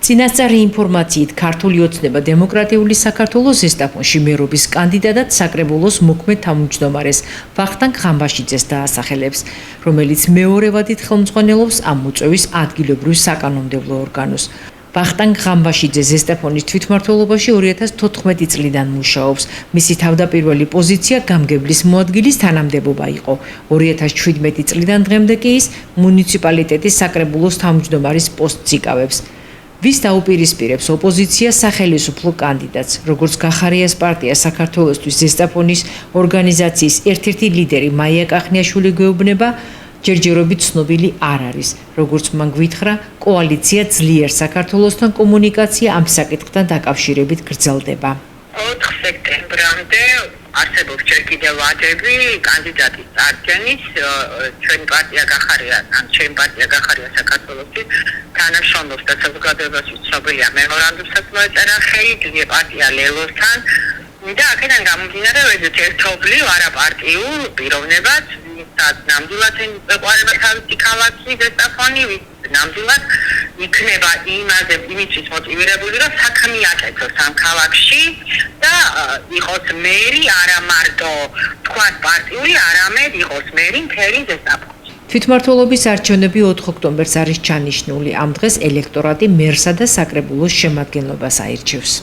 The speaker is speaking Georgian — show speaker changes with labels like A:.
A: წინასწარი ინფორმაციით ქართული ოცნება დემოკრატიული საქართველოს ზესტაფონში მერობის კანდიდატად საკრებულოს მოქმედ თავმჯდომარეს ვახტანგ ღამბაშიძეს დაასახელებს, რომელიც მეორევადით ხელმძღვანელობს ამ მოწვევის ადგილობრივ საკანონმდებლო ორგანოს. ვახტანგ ღამბაშიძე ზესტაფონის თვითმმართველობაში 2014 წლიდან მუშაობს. მისი თავდაპირველი პოზიცია გამგებლის მოადგილის თანამდებობა იყო. 2017 წლიდან დღემდე კი ის მუნიციპალიტეტის საკრებულოს თავმჯდომარის პოსტს იკავებს. ვის დაუპირისპირებს ოპოზიცია სახელისუფლო კანდიდატს, როგორც გახარიას პარტია საქართველოსთვის ზესტაფონის ორგანიზაციის ერთ-ერთი ლიდერი მაია კახნიაშვილი გვეუბნება, ჯერჯერობით ცნობილი არ არის. როგორც მან გვითხრა, კოალიცია ძლიერ საქართველოსთან კომუნიკაცია ამ საკითხთან დაკავშირებით გრძელდება.
B: 4 სექტემბრამდე არსებობს ჯერ კიდევ ვადები კანდიდატის წარდგენის, ჩვენი პარტია გახარია, ჩემი პარტია გახარია საქართველოსთვის თანამშრომლობს და საზოგადოებაში ცნობილია მემორანდუმსაც მოეწერა ხელი დიდი პარტია ლელოსთან და აქედან გამომდინარე ვეძებთ ერთობლივ არაპარტიულ პიროვნებას, ვისაც ნამდვილად ეყვარება თავისი ქალაქი ზესტაფონი, ნამდვილად იქნება იმისთვის მოტივირებული, რომ საქმე აკეთოს ამ ქალაქში და იყოს მერი, არა მარტო თქვა პარტიული, არამედ იყოს მერი მთელი ზესტაფონში.
A: თვითმმართველობის არჩევნები 4 ოქტომბერს არის ჩანიშნული. ამ დღეს ელექტორატი მერსა და საკრებულოს შემადგენლობას აირჩევს.